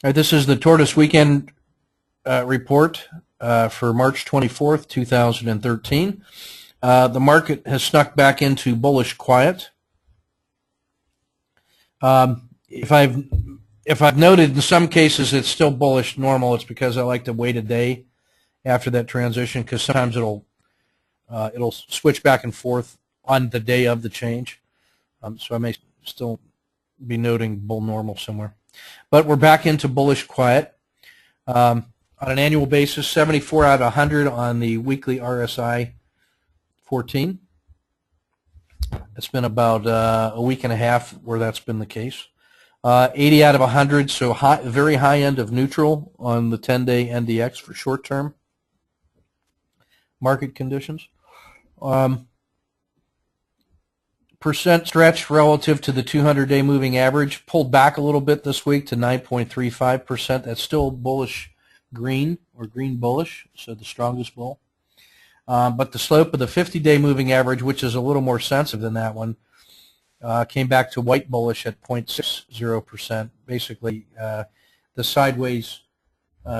All right, this is the Tortoise Weekend report for March 24th, 2013. The market has snuck back into bullish quiet. If I've noted in some cases it's still bullish normal, it's because I like to wait a day after that transition, because sometimes it'll switch back and forth on the day of the change. So I may still be noting bull normal somewhere. But we're back into bullish quiet. On an annual basis, 74 out of 100 on the weekly RSI 14. It's been about a week and a half where that's been the case. 80 out of 100, so very high end of neutral on the 10-day NDX for short-term market conditions. Percent stretch relative to the 200-day moving average pulled back a little bit this week to 9.35%. That's still bullish green, or green bullish, so the strongest bull. But the slope of the 50-day moving average, which is a little more sensitive than that one, came back to white bullish at 0.60%. Basically, the sideways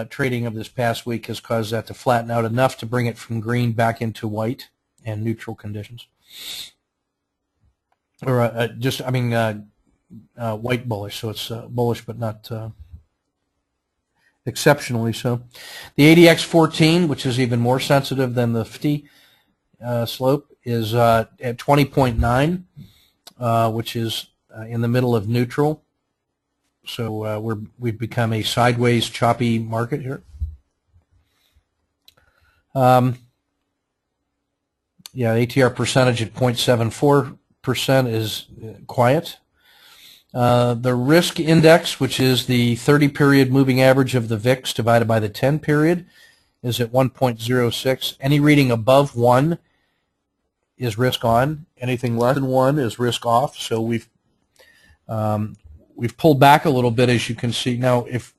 trading of this past week has caused that to flatten out enough to bring it from green back into white and neutral conditions. Or white bullish, so it's bullish but not exceptionally so. The ADX 14, which is even more sensitive than the 50 slope, is at 20.9, which is in the middle of neutral. So we've become a sideways choppy market here. Yeah, ATR percentage at 0.74% is quiet. The risk index, which is the 30-period moving average of the VIX divided by the 10-period, is at 1.06. Any reading above 1 is risk on. Anything less than 1 is risk off. So we've pulled back a little bit, as you can see. Now, if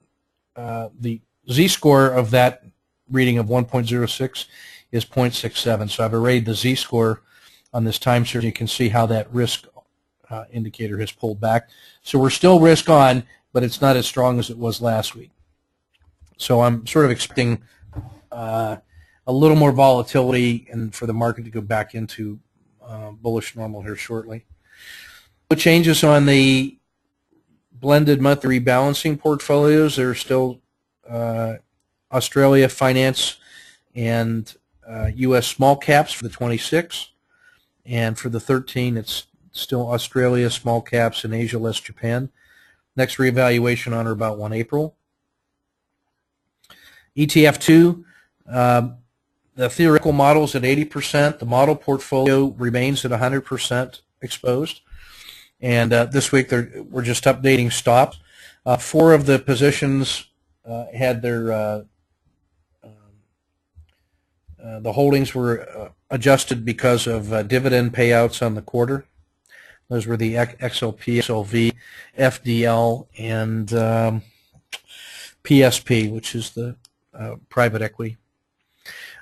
the z-score of that reading of 1.06 is 0.67, so I've arrayed the z-score on this time series. You can see how that risk indicator has pulled back. So we're still risk on, but it's not as strong as it was last week. So I'm sort of expecting a little more volatility and for the market to go back into bullish normal here shortly. No changes on the blended monthly rebalancing portfolios. There are still Australia finance and U.S. small caps for the 26. And for the 13, it's still Australia, small caps, and Asia less Japan. Next reevaluation on or about 1 April. ETF2, the theoretical model is at 80%. The model portfolio remains at 100% exposed. And this week we're just updating stops. 4 of the positions had their the holdings were adjusted because of dividend payouts on the quarter. Those were the XLP, XLV, FDL, and PSP, which is the private equity.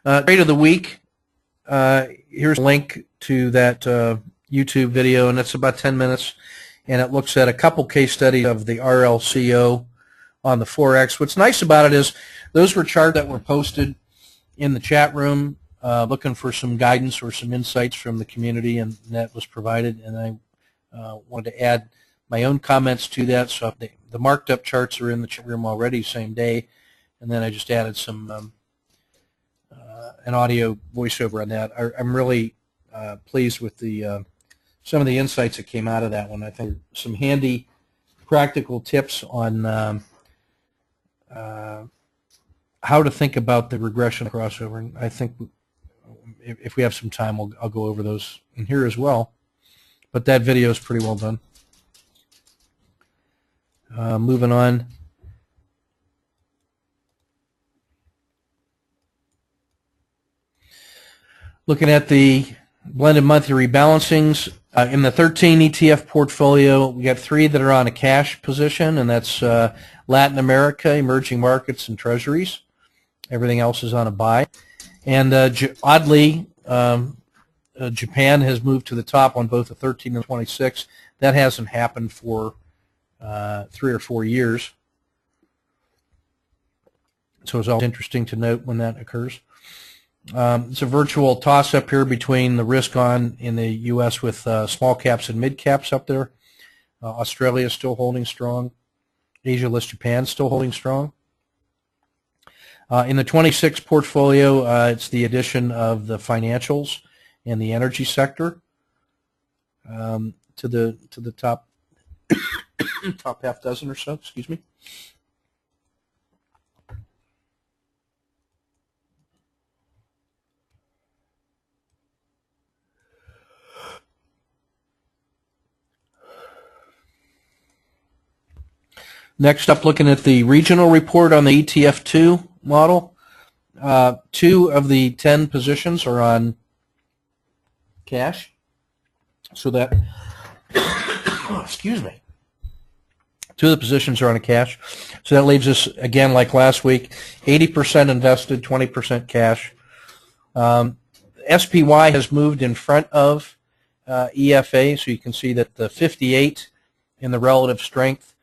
Trade of the week. Here's a link to that YouTube video, and it's about 10 minutes, and it looks at a couple case studies of the RLCO on the Forex. What's nice about it is those were charts that were posted in the chat room, looking for some guidance or some insights from the community, and that was provided, and I wanted to add my own comments to that. So the marked up charts are in the chat room already, same day, and then I just added some an audio voiceover on that. I'm really pleased with the some of the insights that came out of that one. I think some handy practical tips on how to think about the regression crossover, and I think if we have some time, I'll go over those in here as well. But that video is pretty well done. Moving on. Looking at the blended monthly rebalancings, in the 13 ETF portfolio, we got 3 that are on a cash position, and that's Latin America, emerging markets, and treasuries. Everything else is on a buy. And oddly, Japan has moved to the top on both the 13 and 26. That hasn't happened for 3 or 4 years. So it's always interesting to note when that occurs. It's a virtual toss-up here between the risk on in the U.S. with small caps and mid caps up there. Australia is still holding strong. Asia list Japan still holding strong. In the 26 portfolio, it's the addition of the financials and the energy sector to the top top half dozen or so. Excuse me. Next up, looking at the regional report on the ETF2 model. 2 of the 10 positions are on cash. So that, excuse me, 2 of the positions are on a cash. So that leaves us, again, like last week, 80% invested, 20% cash. SPY has moved in front of EFA, so you can see that the 58 in the relative strength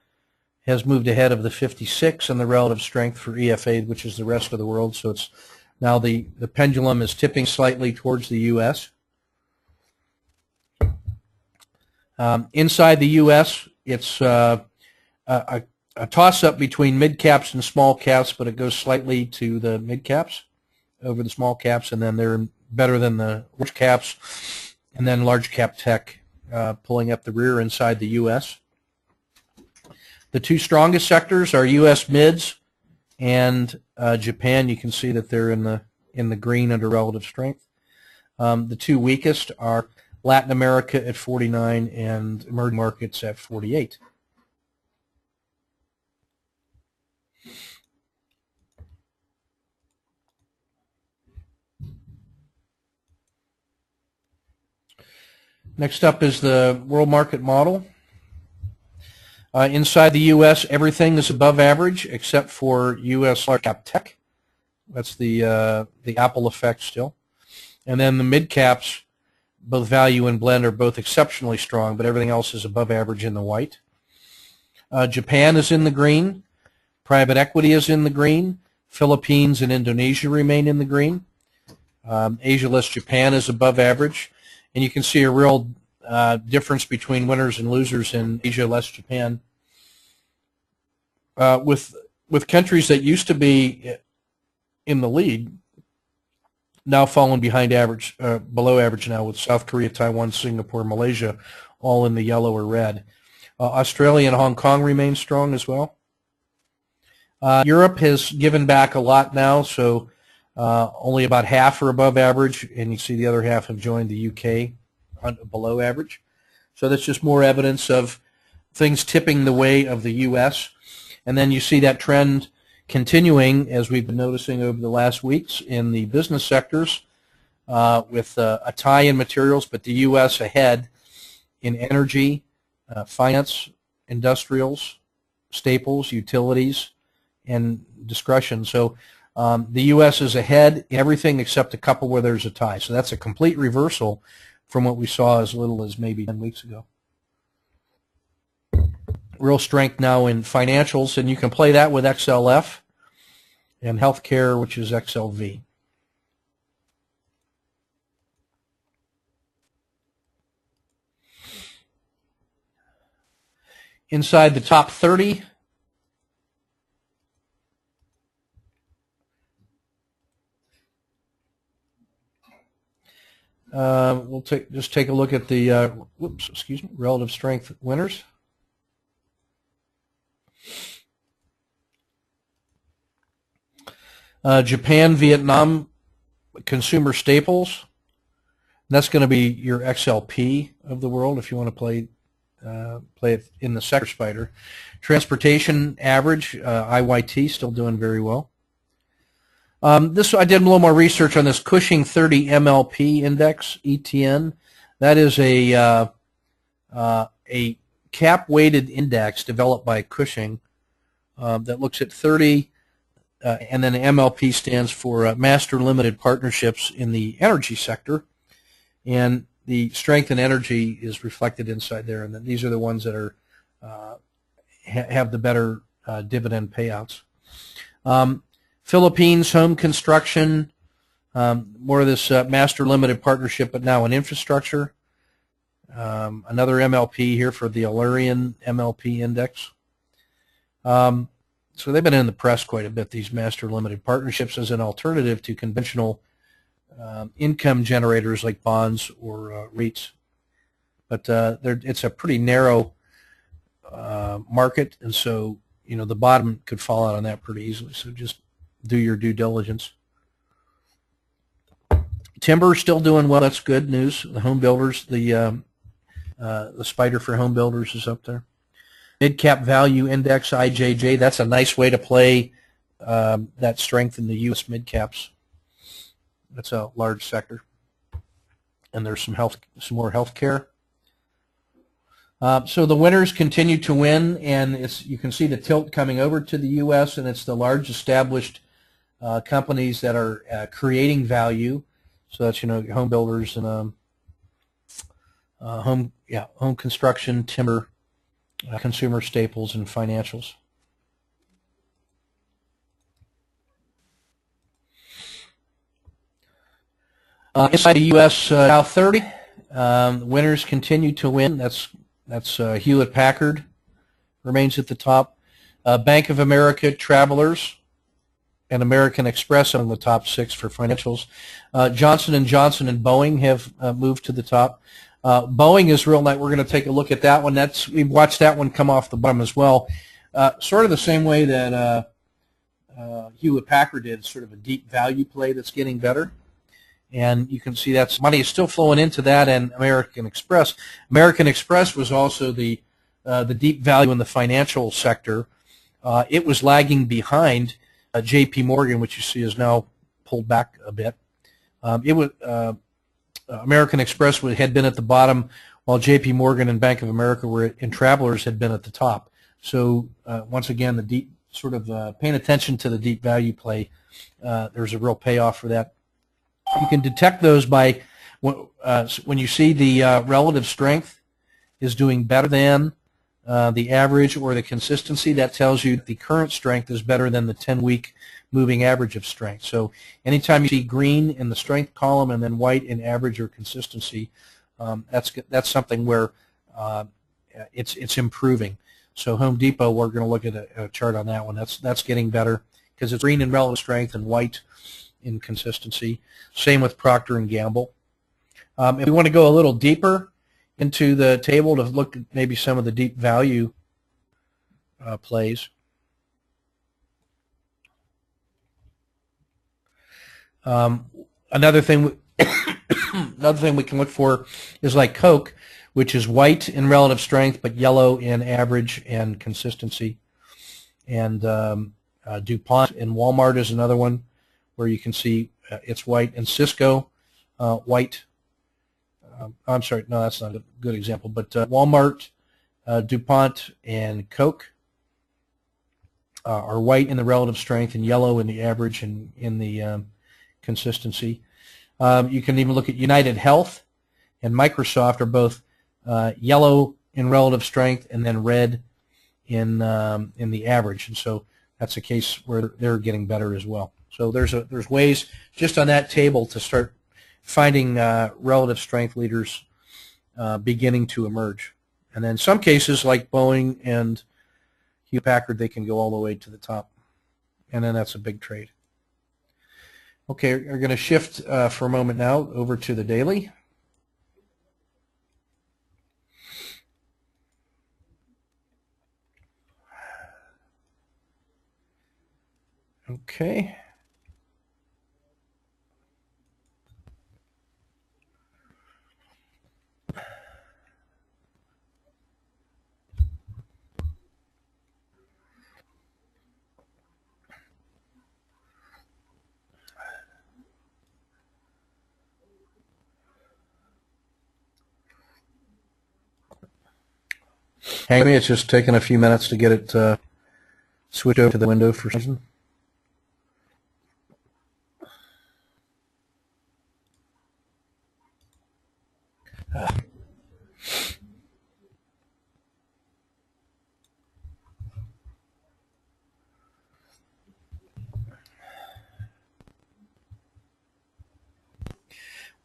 has moved ahead of the 56 in the relative strength for EFA, which is the rest of the world. So it's now the pendulum is tipping slightly towards the U.S. Inside the U.S., it's a toss-up between mid-caps and small caps, but it goes slightly to the mid-caps over the small caps, and then they're better than the large caps, and then large cap tech pulling up the rear inside the U.S. The 2 strongest sectors are U.S. mids and Japan. You can see that they're in the green under relative strength. The 2 weakest are Latin America at 49 and emerging markets at 48. Next up is the world market model. Inside the U.S., everything is above average except for U.S. large cap tech. That's the Apple effect still. And then the mid caps, both value and blend, are both exceptionally strong, but everything else is above average in the white. Japan is in the green. Private equity is in the green. Philippines and Indonesia remain in the green. Asia list Japan is above average. And you can see a real difference between winners and losers in Asia less Japan. With countries that used to be in the lead now falling behind average, below average now, with South Korea, Taiwan, Singapore, Malaysia all in the yellow or red. Australia and Hong Kong remain strong as well. Europe has given back a lot now, so only about half are above average, and you see the other half have joined the UK below average. So that's just more evidence of things tipping the way of the U.S. And then you see that trend continuing, as we've been noticing over the last weeks, in the business sectors with a tie in materials, but the U.S. ahead in energy, finance, industrials, staples, utilities, and discretion. So the U.S. is ahead in everything except a couple where there's a tie. So that's a complete reversal from what we saw as little as maybe 10 weeks ago. Real strength now in financials, and you can play that with XLF, and healthcare, which is XLV. Inside the top 30, we'll just take a look at the relative strength winners. Japan, Vietnam, consumer staples. That's going to be your XLP of the world if you want to play it in the sector spider. Transportation average, IYT, still doing very well. I did a little more research on this Cushing 30 MLP index, ETN. That is a cap-weighted index developed by Cushing that looks at 30, and then MLP stands for Master Limited Partnerships in the energy sector, and the strength in energy is reflected inside there. And then these are the ones that are have the better dividend payouts. Philippines home construction, more of this master limited partnership, but now in infrastructure. Another MLP here for the Alurian MLP index. So they've been in the press quite a bit, these master limited partnerships, as an alternative to conventional income generators like bonds or REITs. But it's a pretty narrow market, and so the bottom could fall out on that pretty easily. So just do your due diligence. Timber still doing well. That's good news. The home builders, the spider for home builders is up there. Mid cap value index, IJJ. That's a nice way to play that strength in the U.S. mid caps. That's a large sector, and there's some more healthcare. So the winners continue to win, and you can see the tilt coming over to the U.S., and it's the large established companies that are creating value. So that's home builders and home construction, timber, consumer staples, and financials. Inside the U.S. Dow 30, winners continue to win. That's Hewlett Packard remains at the top. Bank of America, Travelers, and American Express among the top 6 for financials. Johnson & Johnson and Boeing have moved to the top. Boeing is real nice. We're going to take a look at that one. We've watched that one come off the bottom as well. Sort of the same way that Hewlett Packard did, sort of a deep value play that's getting better. And you can see that money is still flowing into that, and American Express. American Express was also the deep value in the financial sector. It was lagging behind J.P. Morgan, which you see is now pulled back a bit. American Express had been at the bottom, while J.P. Morgan and Bank of America and Travelers had been at the top. So once again, the deep sort of paying attention to the deep value play, there's a real payoff for that. You can detect those by when you see the relative strength is doing better than the average or the consistency. That tells you the current strength is better than the 10-week moving average of strength. So anytime you see green in the strength column and then white in average or consistency, that's something where it's improving. So Home Depot, we're going to look at a chart on that one. That's getting better because it's green in relative strength and white in consistency. Same with Procter & Gamble. If we want to go a little deeper into the table to look at maybe some of the deep value plays. Another thing we can look for is like Coke, which is white in relative strength but yellow in average and consistency. And DuPont and Walmart is another one where you can see it's white, and Cisco, white. I'm sorry, no, that's not a good example, but Walmart, DuPont, and Coke are white in the relative strength and yellow in the average and in the consistency. You can even look at United Health and Microsoft are both yellow in relative strength and then red in the average, and so that's a case where they're getting better as well. So there's ways just on that table to start finding relative strength leaders beginning to emerge. And then some cases like Boeing and Hewlett Packard, they can go all the way to the top. And then that's a big trade. Okay, we're going to shift for a moment now over to the daily. Okay. Hang on, it's just taking a few minutes to get it switched over to the window for some reason.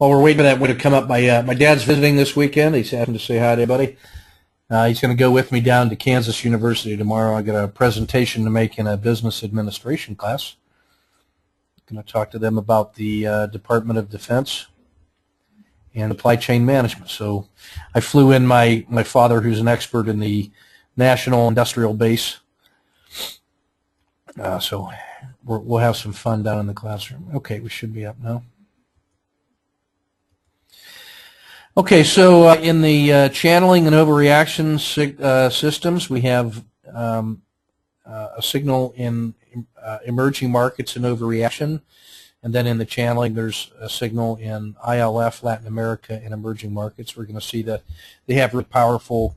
While we're waiting for that one to come up, my dad's visiting this weekend. He's asking to say hi to everybody. He's going to go with me down to Kansas University tomorrow. I got a presentation to make in a business administration class. I'm going to talk to them about the Department of Defense and supply chain management. So I flew in my father, who's an expert in the National Industrial Base. So we'll have some fun down in the classroom. Okay, we should be up now. Okay, so in the channeling and overreaction systems, we have a signal in emerging markets and overreaction, and then in the channeling, there's a signal in ILF, Latin America, and emerging markets. We're going to see that they have really powerful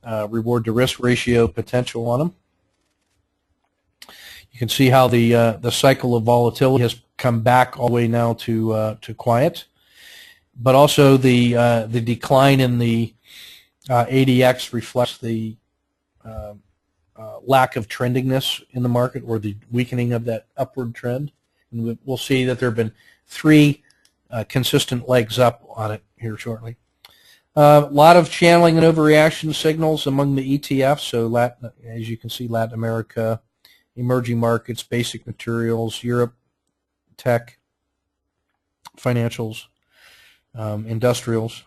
reward to risk ratio potential on them. You can see how the cycle of volatility has come back all the way now to quiet. But also the decline in the ADX reflects the lack of trendiness in the market, or the weakening of that upward trend. And we'll see that there have been 3 consistent legs up on it here shortly. A lot of channeling and overreaction signals among the ETFs. So as you can see, Latin America, emerging markets, basic materials, Europe, tech, financials, industrials.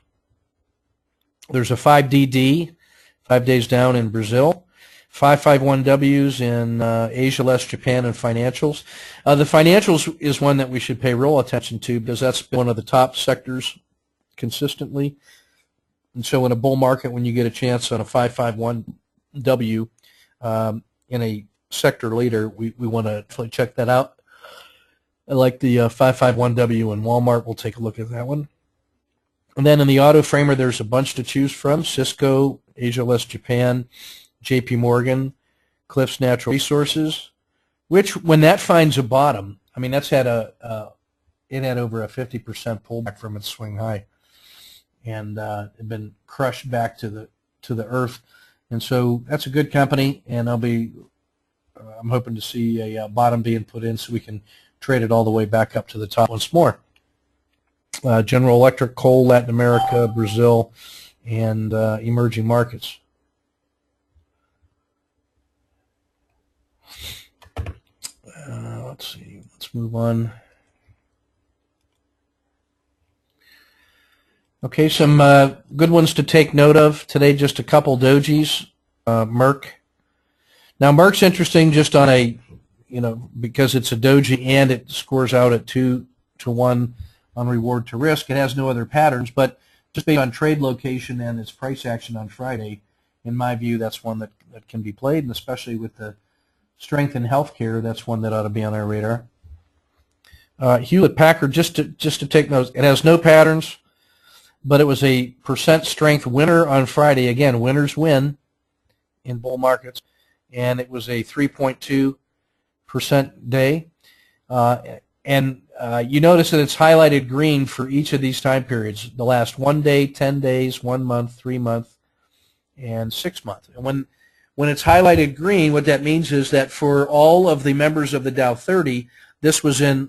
There's a 5DD, 5 days down in Brazil, 551Ws in Asia, less Japan, and financials. The financials is one that we should pay real attention to, because that's been one of the top sectors consistently. And so in a bull market, when you get a chance on a 551W in a sector leader, we want to definitely check that out. I like the 551W in Walmart. We'll take a look at that one. And then in the auto framer, there's a bunch to choose from: Cisco, Asia less Japan, JP Morgan, Cliffs Natural Resources, which when that finds a bottom, I mean, that's had it had over a 50% pullback from its swing high, and it been crushed back to the earth. And so that's a good company, and I'm hoping to see a bottom being put in so we can trade it all the way back up to the top once more. General Electric, coal, Latin America, Brazil, and emerging markets. Let's see. Let's move on. Okay, some good ones to take note of today. Just a couple dojis. Merck. Now Merck's interesting just on a, because it's a doji and it scores out at 2-to-1 on reward to risk. It has no other patterns, but just based on trade location and its price action on Friday, in my view, that's one that can be played, and especially with the strength in healthcare, that's one that ought to be on our radar. Hewlett-Packard, just to take note, it has no patterns, but it was a percent strength winner on Friday. Again, winners win in bull markets, and it was a 3.2% day. And you notice that it's highlighted green for each of these time periods: the last 1 day, 10 days, 1 month, 3 month, and 6 month. And when it's highlighted green, what that means is that for all of the members of the Dow 30, this was a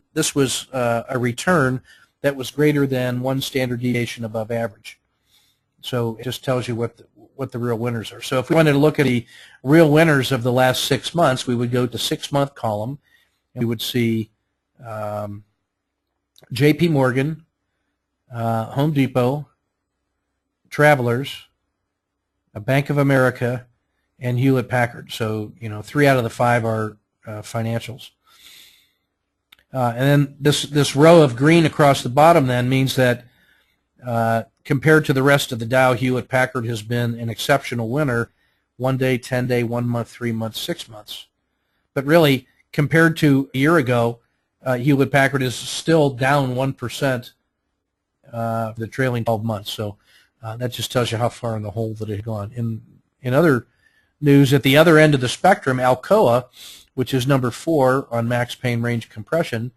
return that was greater than 1 standard deviation above average. So it just tells you what the real winners are. So if we wanted to look at the real winners of the last 6 months, we would go to 6-month column, and we would see JP Morgan, Home Depot, Travelers, Bank of America, and Hewlett-Packard. So 3 out of the 5 are financials. And then this row of green across the bottom then means that compared to the rest of the Dow, Hewlett-Packard has been an exceptional winner: 1 day, 10 day, 1 month, 3 months, 6 months. But really, compared to a year ago, Hewlett-Packard is still down 1% for the trailing 12 months. So that just tells you how far in the hole that it had gone. In other news, at the other end of the spectrum, Alcoa, which is number 4 on max pain range compression,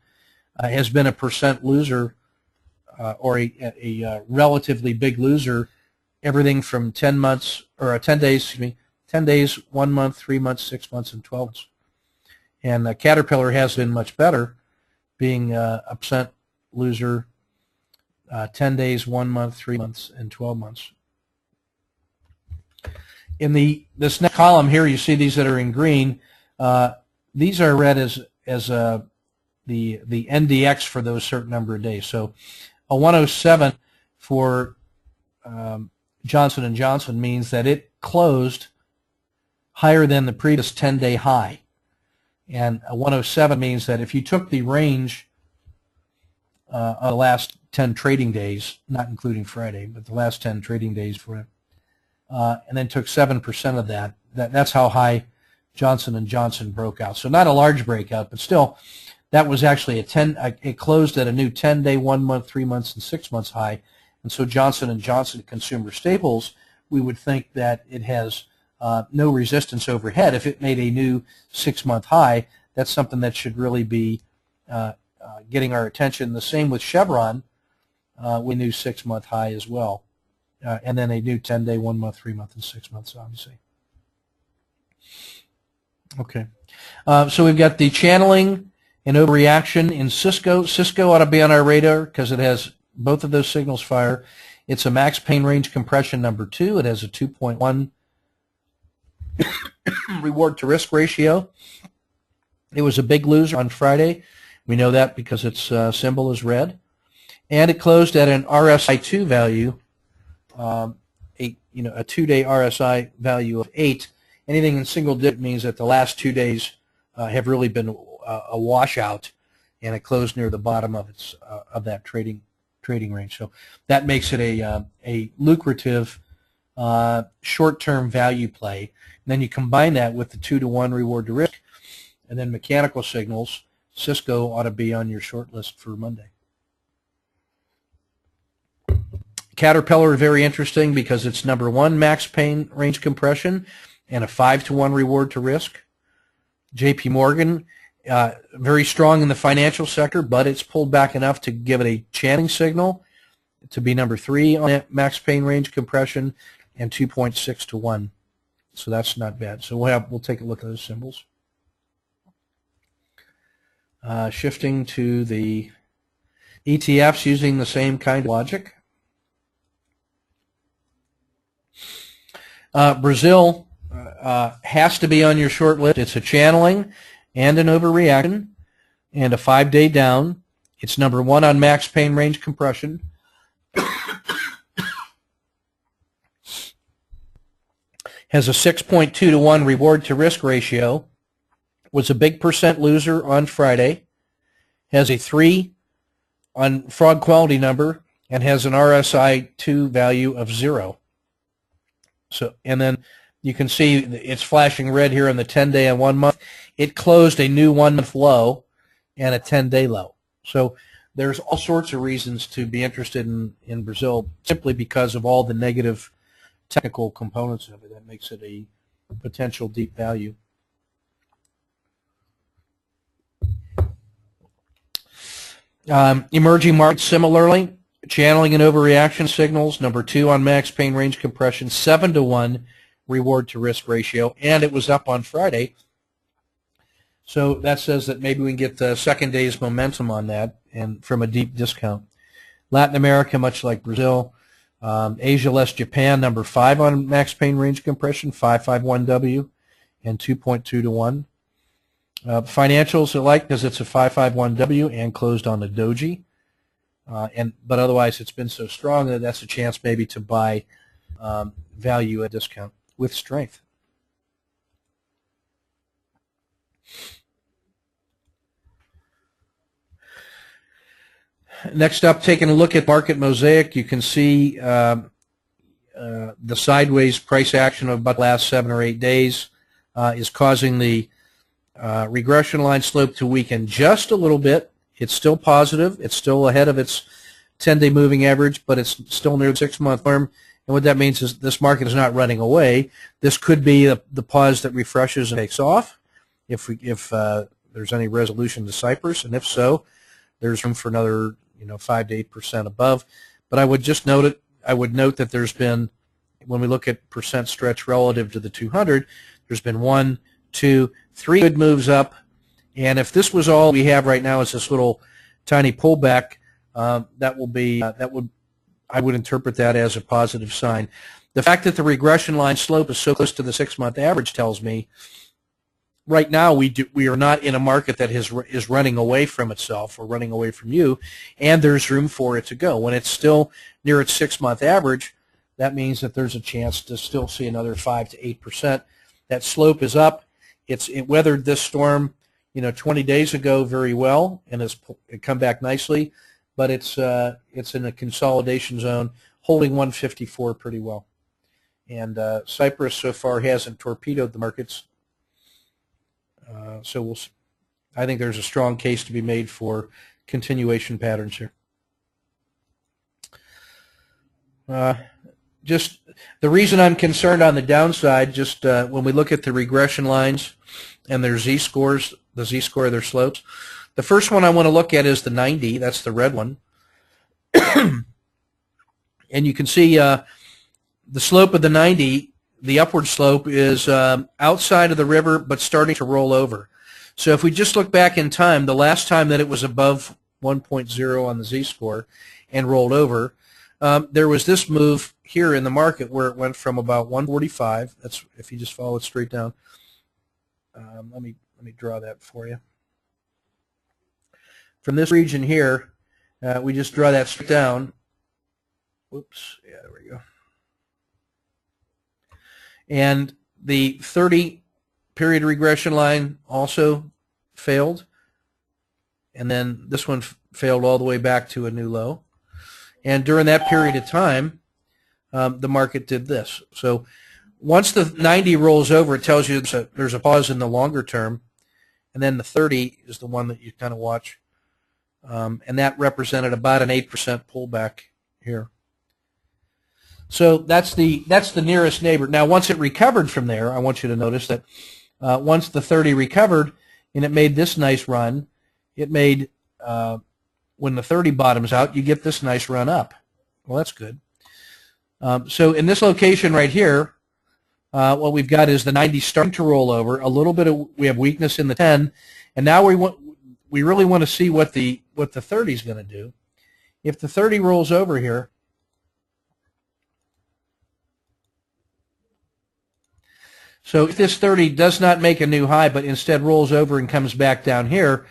has been a percent loser, or a relatively big loser, everything from 10 months, or 10 days, 10 days, 1 month, 3 months, 6 months, and 12 months. And Caterpillar has been much better, being a percent loser 10 days, 1 month, 3 months, and 12 months. In this next column here, you see these that are in green. These are read as the NDX for those certain number of days. So a 107 for Johnson & Johnson means that it closed higher than the previous 10-day high. And a 107 means that if you took the range of the last 10 trading days, not including Friday, but the last 10 trading days for it, and then took 7% of that's how high Johnson & Johnson broke out. So not a large breakout, but still, that was actually it closed at a new 10-day, 1 month, 3 months, and 6 months high. And so Johnson & Johnson consumer staples, we would think that it has no resistance overhead. If it made a new 6-month high, that's something that should really be getting our attention. The same with Chevron, with a new 6-month high as well. And then a new 10-day, 1 month, 3 month, and 6 months, obviously. Okay. So we've got the channeling and overreaction in Cisco. Cisco ought to be on our radar because it has both of those signals fire. It's a max pain range compression number 2. It has a 2.1 reward to risk ratio. It was a big loser on Friday. We know that because its symbol is red. And it closed at an RSI2 value, a 2-day RSI value of 8. Anything in single digit means that the last 2 days have really been a washout, and it closed near the bottom of its that trading range. So that makes it a lucrative short-term value play. And then you combine that with the 2-to-1 reward to risk, and then mechanical signals. Cisco ought to be on your short list for Monday. Caterpillar, very interesting because it's number 1 max pain range compression and a 5-to-1 reward to risk. JP Morgan, very strong in the financial sector, but it's pulled back enough to give it a channeling signal to be number 3 on that max pain range compression and 2.6 to 1. So that's not bad. So we'll take a look at those symbols. Shifting to the ETFs using the same kind of logic. Brazil has to be on your short list. It's a channeling and an overreaction and a 5-day down. It's number 1 on max pain range compression. Has a 6.2 to 1 reward to risk ratio. Was a big percent loser on Friday. Has a 3 on fraud quality number and has an RSI2 value of 0. So, and then you can see it's flashing red here on the 10-day and 1 month. It closed a new 1-month low and a 10-day low. So there's all sorts of reasons to be interested in Brazil simply because of all the negative technical components of it. That makes it a potential deep value. Emerging markets similarly. Channeling and overreaction signals, number 2 on max pain range compression, 7-to-1 reward to risk ratio, and it was up on Friday. So that says that maybe we can get the second day's momentum on that and from a deep discount. Latin America, much like Brazil. Asia less Japan, number 5 on max pain range compression, 551W and 2.2 to 1. Financials alike because it's a 551W and closed on the doji. But otherwise, it's been so strong that that's a chance maybe to buy value at discount with strength. Next up, taking a look at market mosaic, you can see the sideways price action of about the last 7 or 8 days is causing the regression line slope to weaken just a little bit. It's still positive. It's still ahead of its 10-day moving average, but it's still near the 6-month norm. And what that means is this market is not running away. This could be the pause that refreshes and takes off if there's any resolution to Cyprus, and if so, there's room for another 5 to 8% above. But I would just note it. I would note that there's been, when we look at percent stretch relative to the 200, there's been 1, 2, 3 good moves up. And if this was all we have right now is this little tiny pullback, that will be I would interpret that as a positive sign. The fact that the regression line slope is so close to the 6-month average tells me right now we are not in a market that is running away from itself or running away from you, and there's room for it to go. When it's still near its 6-month average, that means that there's a chance to still see another 5 to 8%. That slope is up. It weathered this storm, 20 days ago very well, and it come back nicely, but it's in a consolidation zone, holding 154 pretty well. And Cyprus so far hasn't torpedoed the markets, so I think there's a strong case to be made for continuation patterns here. Just the reason I'm concerned on the downside, just when we look at the regression lines and their z-scores, the z-score of their slopes, the first one I want to look at is the 90. That's the red one. And you can see the slope of the 90, the upward slope, is outside of the river but starting to roll over. So if we just look back in time, the last time that it was above 1.0 on the z-score and rolled over, there was this move here in the market where it went from about 145. That's if you just follow it straight down. Let me draw that for you. From this region here, we just draw that straight down. Whoops, yeah, there we go. And the 30-period regression line also failed, and then this one failed all the way back to a new low. And during that period of time, the market did this. So once the 90 rolls over, it tells you there's a pause in the longer term, and then the 30 is the one that you kind of watch, and that represented about an 8% pullback here. So that's the nearest neighbor. Now, once it recovered from there, I want you to notice that once the 30 recovered and it made this nice run, it made when the 30 bottoms out, you get this nice run up. Well, that's good. So in this location right here, what we've got is the 90 starting to roll over. A little bit of we have weakness in the 10, and now we really want to see what the 30 is going to do. If the 30 rolls over here, so if this 30 does not make a new high, but instead rolls over and comes back down here,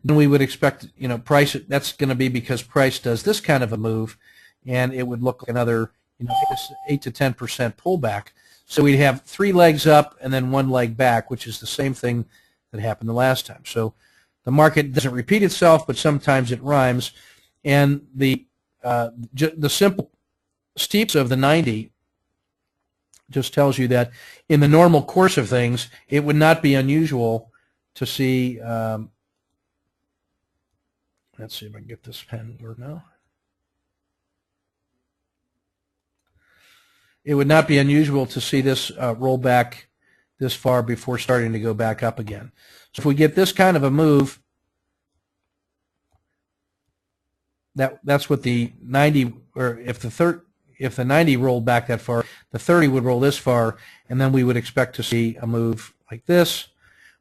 then we would expect, price. That's going to be because price does this kind of a move, and it would look like another, 8 to 10% pullback. So we'd have 3 legs up and then 1 leg back, which is the same thing that happened the last time. So the market doesn't repeat itself, but sometimes it rhymes, and the simple steeps of the 90 just tells you that in the normal course of things, it would not be unusual to see. Let's see if I can get this pen to work now. It would not be unusual to see this roll back this far before starting to go back up again. So if we get this kind of a move, that's what the 90, or if the 90 rolled back that far, the 30 would roll this far, and then we would expect to see a move like this,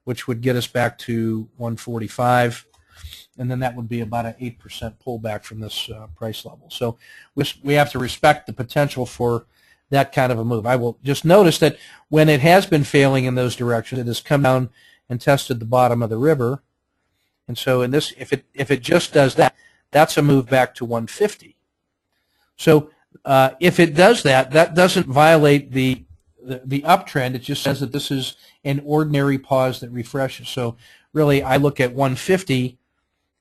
which would get us back to 145, and then that would be about an 8% pullback from this price level. So we have to respect the potential for that kind of a move. I will just notice that when it has been failing in those directions, it has come down and tested the bottom of the river, and so in this, if it just does that, that's a move back to 150. So if it does that, that doesn't violate the uptrend. It just says that this is an ordinary pause that refreshes. So really, I look at 150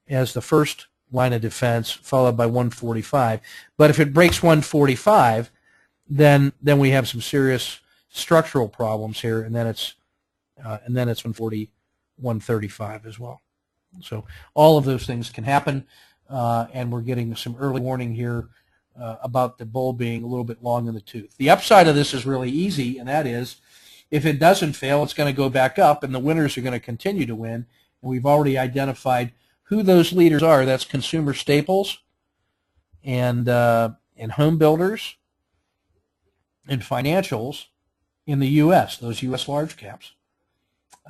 as the first line of defense, followed by 145. But if it breaks 145, then we have some serious structural problems here, and then it's 140, 135 as well. So all of those things can happen, and we're getting some early warning here about the bull being a little bit long in the tooth. The upside of this is really easy, and that is if it doesn't fail, it's going to go back up, and the winners are going to continue to win. And we've already identified who those leaders are. That's consumer staples and home builders and financials in the U.S., those U.S. large caps.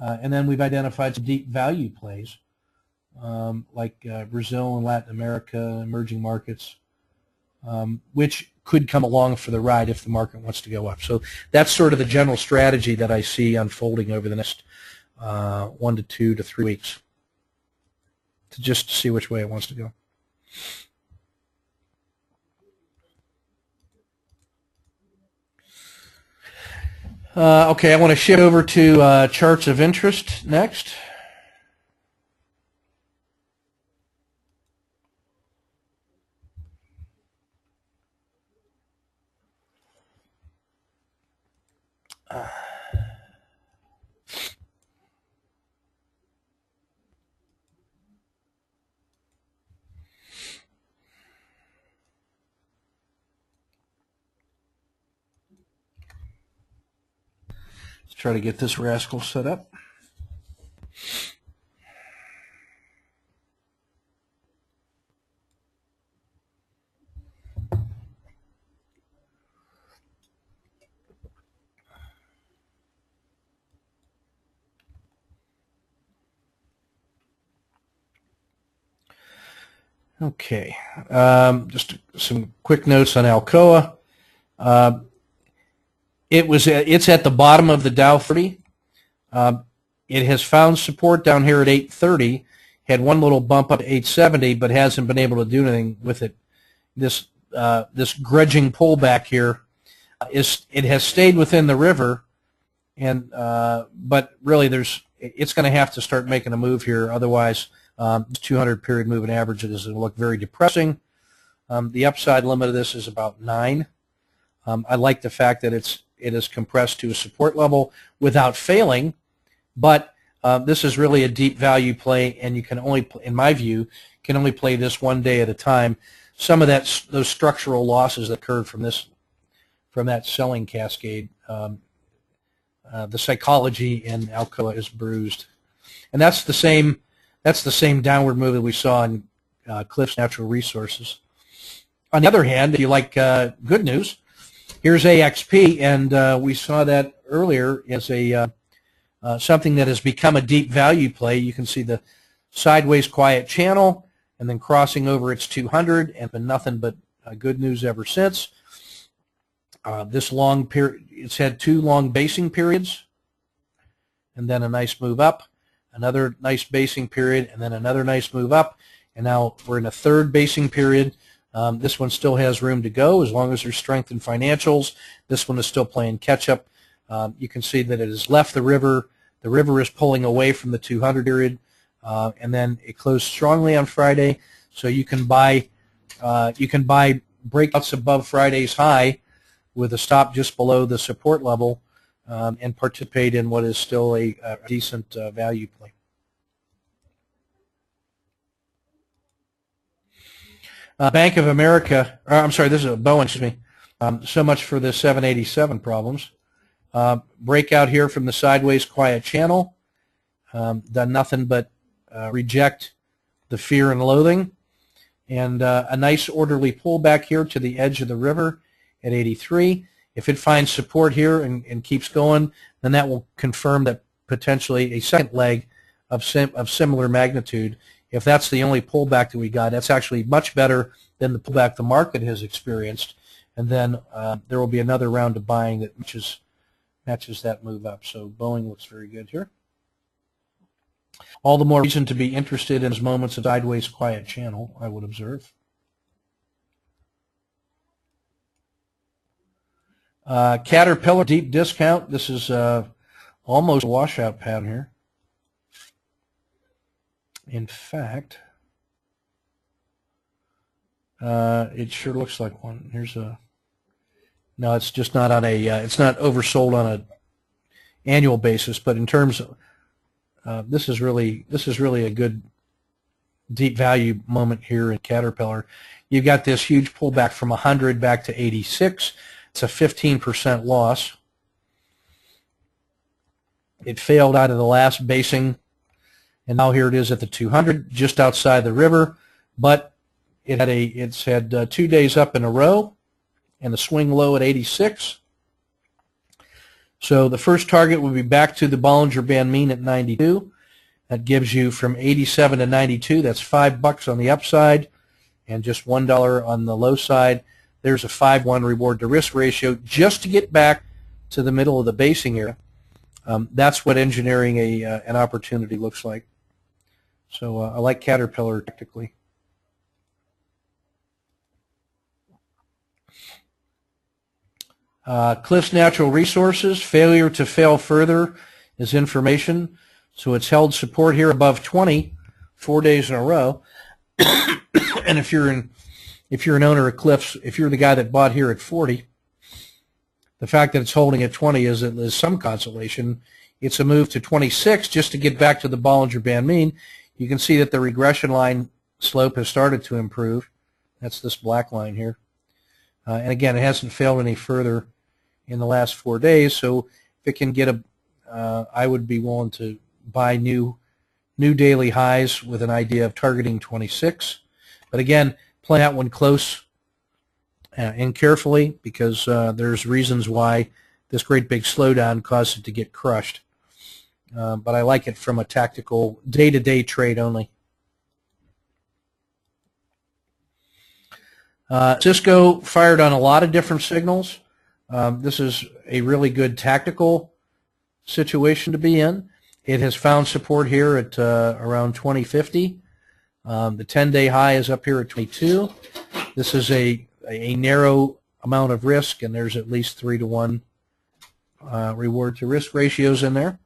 And then we've identified some deep value plays like Brazil and Latin America, emerging markets, which could come along for the ride if the market wants to go up. So that's sort of the general strategy that I see unfolding over the next 1 to 2 to 3 weeks, to just see which way it wants to go. Okay, I want to shift over to charts of interest next. Let's try to get this rascal set up. Okay, just some quick notes on Alcoa. It's at the bottom of the Dow 30. It has found support down here at 830. Had one little bump up to 870, but hasn't been able to do anything with it. This grudging pullback here it has stayed within the river, and but really it's going to have to start making a move here. Otherwise, 200 period moving average is going to look very depressing. The upside limit of this is about 9. I like the fact that it is compressed to a support level without failing, but this is really a deep value play, and you can only, in my view, can only play this one day at a time. Some of those structural losses that occurred from that selling cascade, the psychology in Alcoa is bruised, and that's the same downward move that we saw in Cliffs Natural Resources. On the other hand, if you like good news, here's AXP, and we saw that earlier as a something that has become a deep value play. You can see the sideways quiet channel, and then crossing over its 200, and been nothing but good news ever since. This long period, it's had 2 long basing periods, and then a nice move up, another nice basing period, and then another nice move up, and now we're in a 3rd basing period. This one still has room to go as long as there's strength in financials. This one is still playing catch-up. You can see that it has left the river. The river is pulling away from the 200 period, and then it closed strongly on Friday. So you can buy breakouts above Friday's high with a stop just below the support level, and participate in what is still a decent value play. Bank of America, I'm sorry, this is a Boeing, excuse me. So much for the 787 problems. Breakout here from the sideways quiet channel. Done nothing but reject the fear and loathing. And a nice orderly pullback here to the edge of the river at 83. If it finds support here and keeps going, then that will confirm that potentially a second leg of similar magnitude. If that's the only pullback that we got, that's actually much better than the pullback the market has experienced. And then there will be another round of buying that matches that move up. So Boeing looks very good here. All the more reason to be interested in those moments of sideways quiet channel, I would observe. Caterpillar deep discount. This is almost a washout pattern here. In fact, it sure looks like one. Here's a. No, it's just not on a. It's not oversold on an annual basis, but in terms of this is really a good deep value moment here in Caterpillar. You've got this huge pullback from 100 back to 86. It's a 15% loss. It failed out of the last basing, and now here it is at the 200, just outside the river. But it's had 2 days up in a row, and a swing low at 86. So the first target would be back to the Bollinger Band mean at 92, That gives you from 87 to 92. That's $5 on the upside and just $1 on the low side. There's a 5-1 reward to risk ratio just to get back to the middle of the basing area. That's what engineering an opportunity looks like. So I like Caterpillar tactically. Cliffs Natural Resources, failure to fail further is information. So it's held support here above 20 4 days in a row. And if you're an owner of Cliffs, if you're the guy that bought here at 40, the fact that it's holding at 20 is some consolation. It's a move to 26 just to get back to the Bollinger Band mean. You can see that the regression line slope has started to improve. That's this black line here. And again, it hasn't failed any further in the last 4 days. So if it can get I would be willing to buy new daily highs with an idea of targeting 26. But again, play that one close and carefully, because there's reasons why this great big slowdown caused it to get crushed. But I like it from a tactical day-to-day trade only. Cisco fired on a lot of different signals. This is a really good tactical situation to be in. It has found support here at around 2050. The 10-day high is up here at 22. This is a narrow amount of risk, and there's at least 3-to-1 reward to risk ratios in there.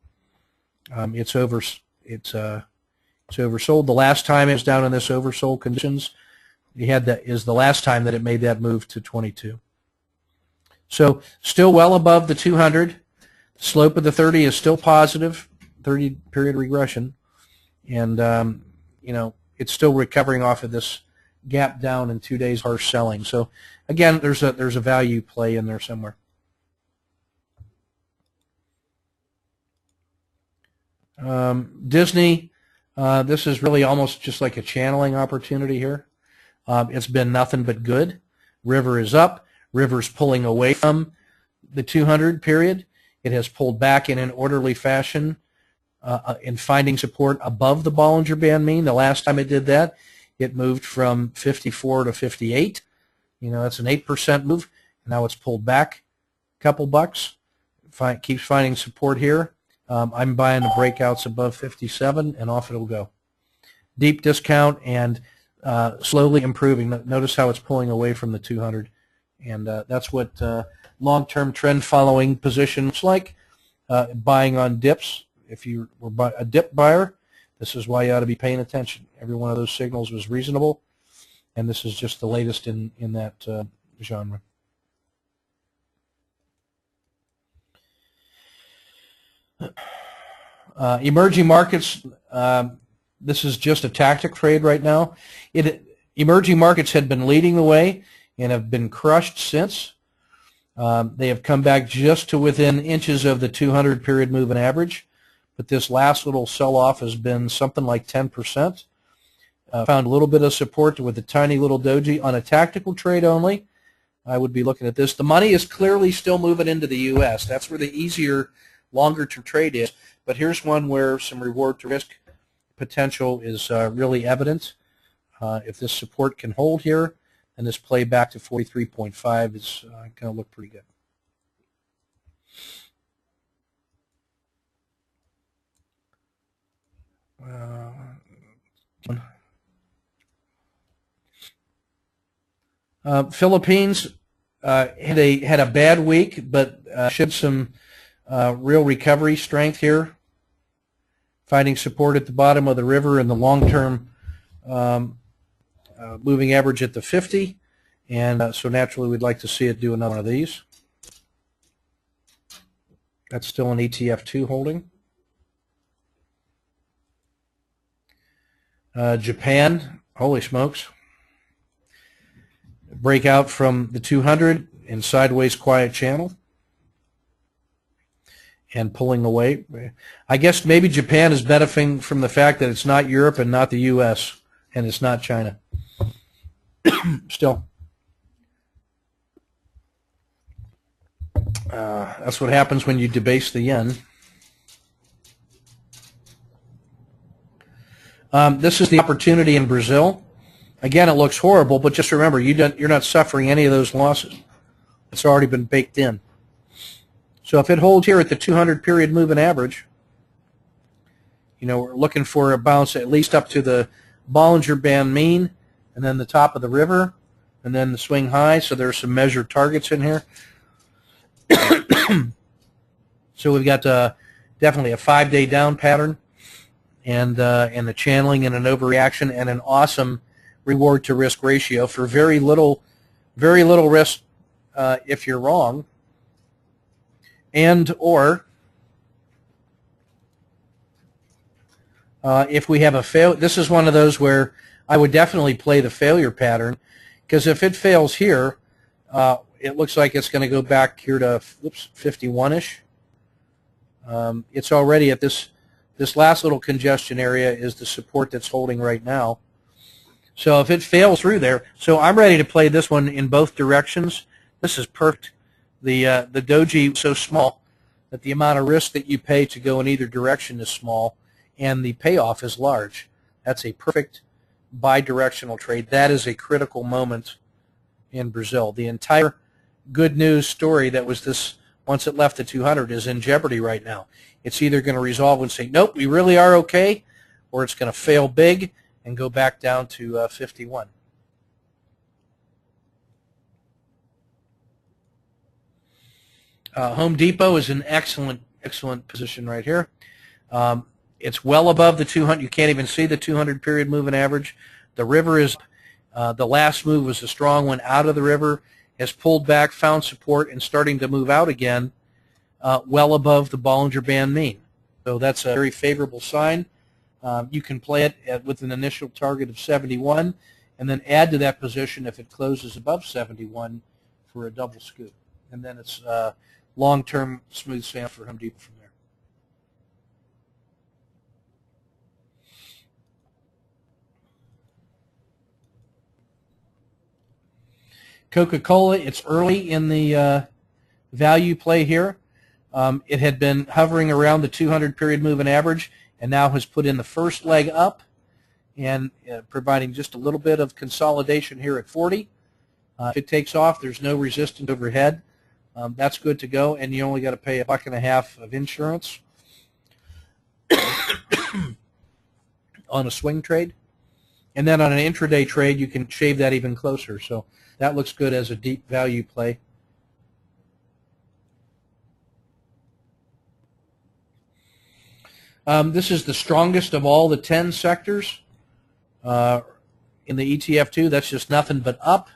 It's oversold. The last time it was down in this oversold conditions, is the last time that it made that move to 22. So still well above the 200. The slope of the 30 is still positive, 30-period regression, and it's still recovering off of this gap down in 2 days harsh selling. So again, there's a value play in there somewhere. Disney, this is really almost just like a channeling opportunity here. It's been nothing but good. River is up. River's pulling away from the 200 period. It has pulled back in an orderly fashion in finding support above the Bollinger Band mean. The last time it did that, it moved from 54 to 58. That's an 8% move. Now it's pulled back a couple bucks. Keeps finding support here. I'm buying the breakouts above 57, and off it'll go. Deep discount and slowly improving. Notice how it's pulling away from the 200, and that's what long-term trend following position looks like. Buying on dips. If you were a dip buyer, this is why you ought to be paying attention. Every one of those signals was reasonable, and this is just the latest in that genre. Emerging markets, this is just a tactic trade right now. Emerging markets had been leading the way and have been crushed since. They have come back just to within inches of the 200 period moving average, but this last little sell-off has been something like 10%. Found a little bit of support with a tiny little doji on a tactical trade only. I would be looking at this. The money is clearly still moving into the U.S. That's where the easier, longer-term trade is. But here's one where some reward to risk potential is really evident. If this support can hold here, and this play back to 43.5 is going to look pretty good. Philippines had a bad week, but showed some real recovery strength here, finding support at the bottom of the river and the long-term moving average at the 50, and so naturally we'd like to see it do another one of these. That's still an ETF2 holding. Japan, holy smokes. Breakout from the 200 in sideways quiet channel and pulling away. I guess maybe Japan is benefiting from the fact that it's not Europe and not the U.S. and it's not China. Still. That's what happens when you debase the yen. This is the opportunity in Brazil. Again, it looks horrible, but just remember, you're not suffering any of those losses. It's already been baked in. So if it holds here at the 200 period moving average, we're looking for a bounce at least up to the Bollinger Band mean, and then the top of the river, and then the swing high. So there's some measured targets in here. So we've got definitely a 5-day down pattern, and a channeling and an overreaction, and an awesome reward to risk ratio for very little risk if you're wrong, and or if we have a fail. This is one of those where I would definitely play the failure pattern, because if it fails here, it looks like it's going to go back here to 51-ish. It's already at this last little congestion area is the support that's holding right now. So if it fails through there, so I'm ready to play this one in both directions. This is perfect. The doji is so small that the amount of risk that you pay to go in either direction is small, and the payoff is large. That's a perfect bi-directional trade. That is a critical moment in Brazil. The entire good news story that was this, once it left the 200, is in jeopardy right now. It's either going to resolve and say, nope, we really are okay, or it's going to fail big and go back down to 51. Home Depot is an excellent position right here. It's well above the 200. You can't even see the 200 period moving average. The river is, the last move was a strong one out of the river, has pulled back, found support, and starting to move out again, well above the Bollinger Band mean. So that's a very favorable sign. You can play it with an initial target of 71, and then add to that position if it closes above 71 for a double scoop. And then it's long-term smooth sailing for Home Depot from there. Coca-Cola, it's early in the value play here. It had been hovering around the 200 period moving average, and now has put in the first leg up, and providing just a little bit of consolidation here at 40. If it takes off, there's no resistance overhead. That's good to go, and you only got to pay $1.50 of insurance on a swing trade. And then on an intraday trade, you can shave that even closer. So that looks good as a deep value play. This is the strongest of all the 10 sectors in the ETF2. That's just nothing but up.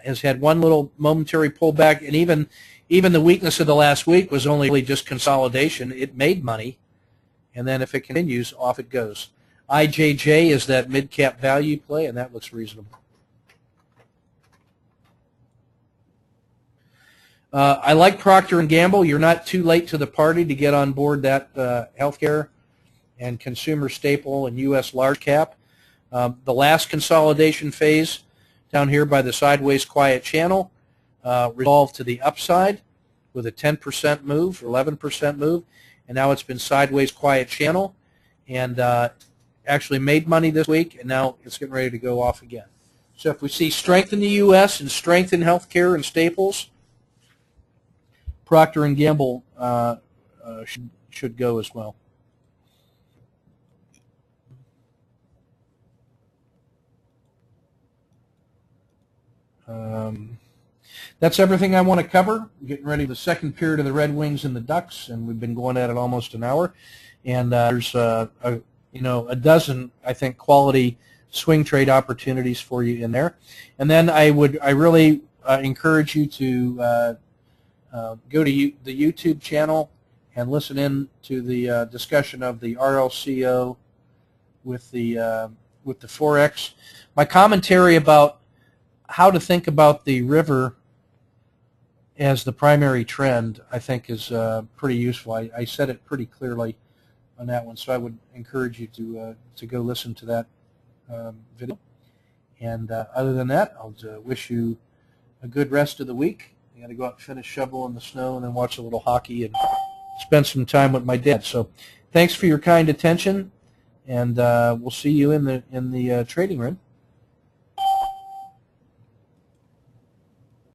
Has had one little momentary pullback, and even the weakness of the last week was only really just consolidation. It made money, and then if it continues, off it goes. IJJ is that mid-cap value play, and that looks reasonable. I like Procter & Gamble. You're not too late to the party to get on board that healthcare and consumer staple and U.S. large cap. The last consolidation phase down here by the sideways quiet channel resolved to the upside with a 10% move or 11% move, and now it's been sideways quiet channel, and actually made money this week, and now it's getting ready to go off again. So if we see strength in the U.S. and strength in healthcare and staples, Procter & Gamble should go as well. That's everything I want to cover. We're getting ready for the second period of the Red Wings and the Ducks, and we've been going at it almost an hour. And there's a dozen, I think, quality swing trade opportunities for you in there. And then I really encourage you to go to the YouTube channel and listen in to the discussion of the RLCO with the Forex. My commentary about how to think about the river as the primary trend, I think, is pretty useful. I said it pretty clearly on that one, so I would encourage you to go listen to that video. And other than that, I'll wish you a good rest of the week. I got to go out and finish shoveling the snow and then watch a little hockey and spend some time with my dad. So thanks for your kind attention, and we'll see you in the trading room.